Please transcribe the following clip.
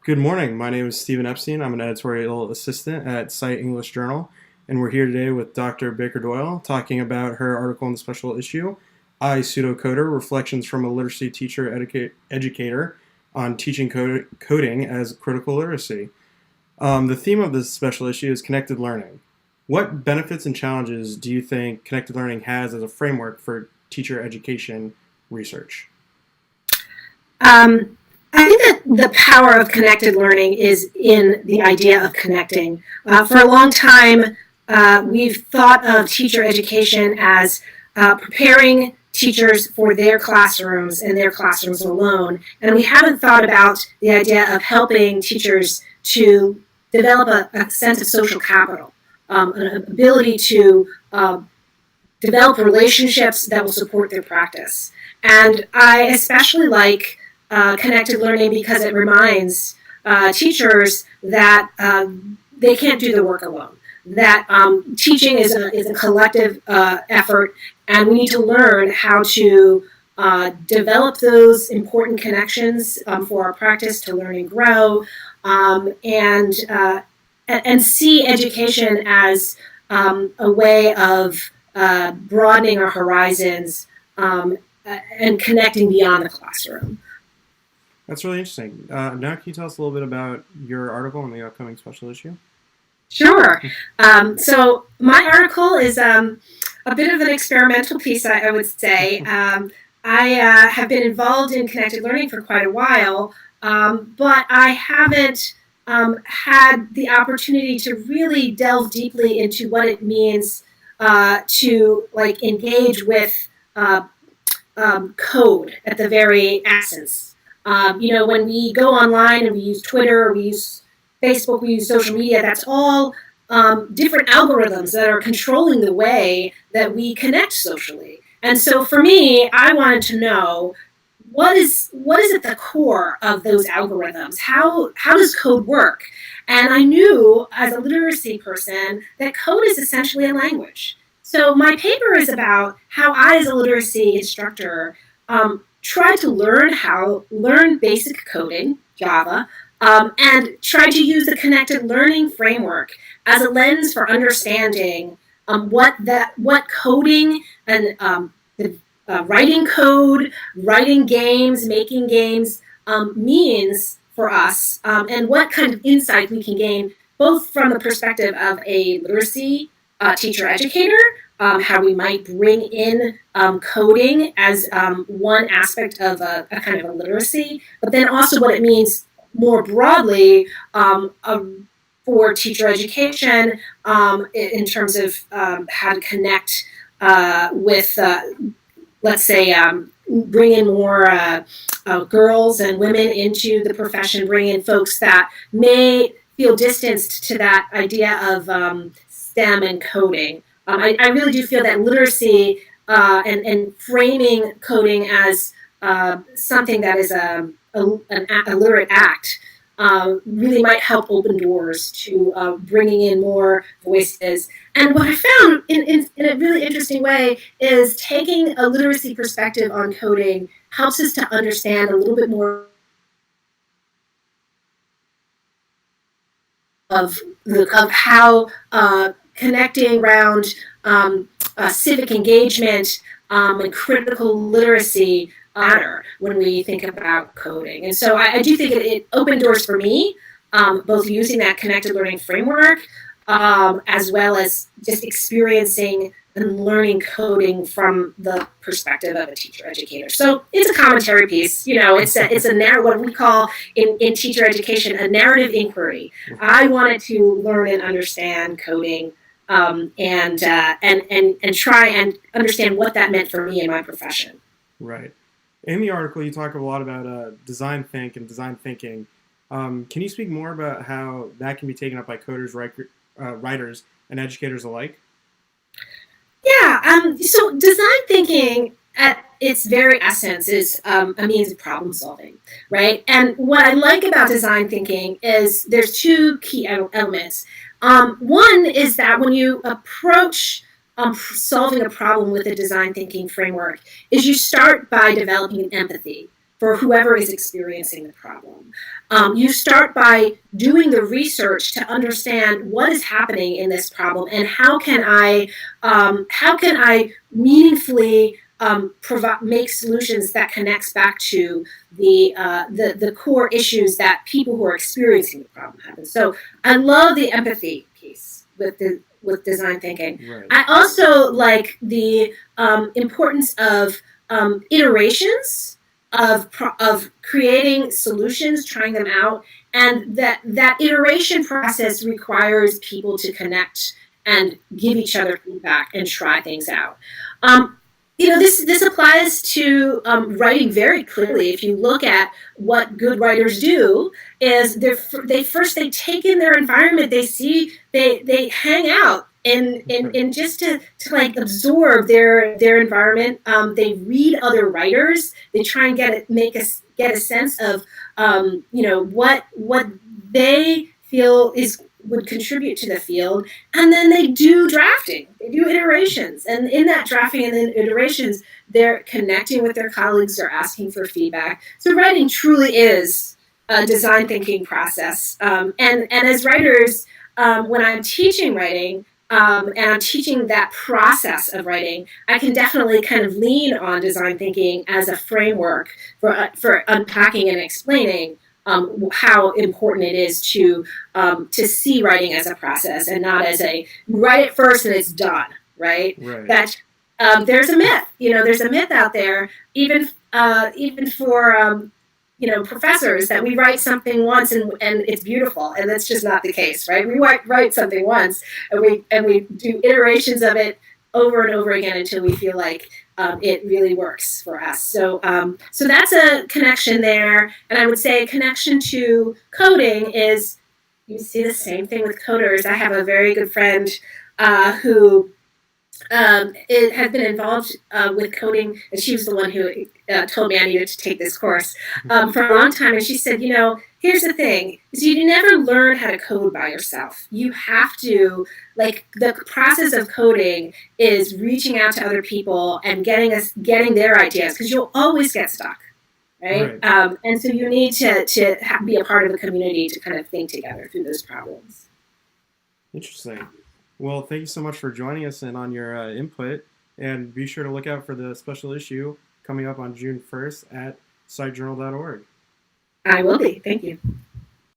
Good morning. My name is Stephen Epstein. I'm an editorial assistant at CITE English Journal, and we're here today with Dr. Baker-Doyle talking about her article in the special issue, Pseudocoder, Reflections from a Literacy Teacher Educator on Teaching Coding as Critical Literacy. The theme of this special issue is connected learning. What benefits and challenges do you think connected learning has as a framework for teacher education research? I think that the power of connected learning is in the idea of connecting. For a long time, we've thought of teacher education as preparing teachers for their classrooms and their classrooms alone, and we haven't thought about the idea of helping teachers to develop a sense of social capital, an ability to develop relationships that will support their practice. And I especially like connected learning because it reminds teachers that they can't do the work alone, that teaching is a collective effort, and we need to learn how to develop those important connections for our practice to learn and grow, and see education as a way of broadening our horizons and connecting beyond the classroom. That's really interesting. Now, can you tell us a little bit about your article in the upcoming special issue? Sure. So my article is a bit of an experimental piece, I would say. I have been involved in connected learning for quite a while, but I haven't had the opportunity to really delve deeply into what it means to engage with code at the very essence. When we go online and we use Twitter, we use Facebook, we use social media, that's all different algorithms that are controlling the way that we connect socially. And so for me, I wanted to know what is at the core of those algorithms? How does code work? And I knew as a literacy person that code is essentially a language. So my paper is about how I, as a literacy instructor, try to learn basic coding, Java, and try to use the connected learning framework as a lens for understanding what coding and writing code, writing games, making games means for us, and what kind of insight we can gain, both from the perspective of a literacy teacher educator, how we might bring in coding as one aspect of a kind of a literacy, but then also what it means more broadly for teacher education in terms of how to connect with, let's say, bring in more girls and women into the profession, bring in folks that may feel distanced to that idea of STEM and coding. I really do feel that literacy and framing coding as something that is a literate act really might help open doors to bringing in more voices. And what I found in a really interesting way is taking a literacy perspective on coding helps us to understand a little bit more of how connecting around civic engagement and critical literacy matter when we think about coding. And so I do think it opened doors for me, both using that connected learning framework as well as just experiencing and learning coding from the perspective of a teacher educator. So it's a commentary piece. It's a what we call in teacher education a narrative inquiry. I wanted to learn and understand coding and try and understand what that meant for me in my profession. Right. In the article, you talk a lot about design think and design thinking. Can you speak more about how that can be taken up by coders, writers, and educators alike? Yeah. So design thinking at its very essence is a means of problem solving, right? And what I like about design thinking is there's two key elements. One is that when you approach solving a problem with a design thinking framework, is you start by developing an empathy for whoever is experiencing the problem. You start by doing the research to understand what is happening in this problem and how can I meaningfully make solutions that connects back to the core issues that people who are experiencing the problem have. And so I love the empathy piece with design thinking. Right. I also like the importance of iterations of creating solutions, trying them out, and that iteration process requires people to connect and give each other feedback and try things out. This applies to writing very clearly. If you look at what good writers do, is they take in their environment, they hang out and just to like absorb their environment. They read other writers. They try and get a sense of what they feel would contribute to the field, and then they do drafting. They do iterations, and in that drafting and then iterations, they're connecting with their colleagues. They're asking for feedback. So writing truly is a design thinking process. And as writers, when I'm teaching writing, and I'm teaching that process of writing, I can definitely kind of lean on design thinking as a framework for unpacking and explaining how important it is to see writing as a process and not as you write it first and it's done, right? That there's a myth, there's a myth out there, even for professors, that we write something once and it's beautiful, and that's just not the case, right? We write something once and we do iterations of it over and over again until we feel like it really works for us. So that's a connection there. And I would say a connection to coding is, you see the same thing with coders. I have a very good friend who has been involved with coding, and she was the one who told me I needed to take this course for a long time. And she said, here's the thing, is you never learn how to code by yourself. You have to, the process of coding is reaching out to other people and getting their ideas, because you'll always get stuck, right? And so you need to be a part of a community to kind of think together through those problems. Interesting. Well, thank you so much for joining us and on your input. And be sure to look out for the special issue coming up on June 1st at citejournal.org. I will be. Thank you.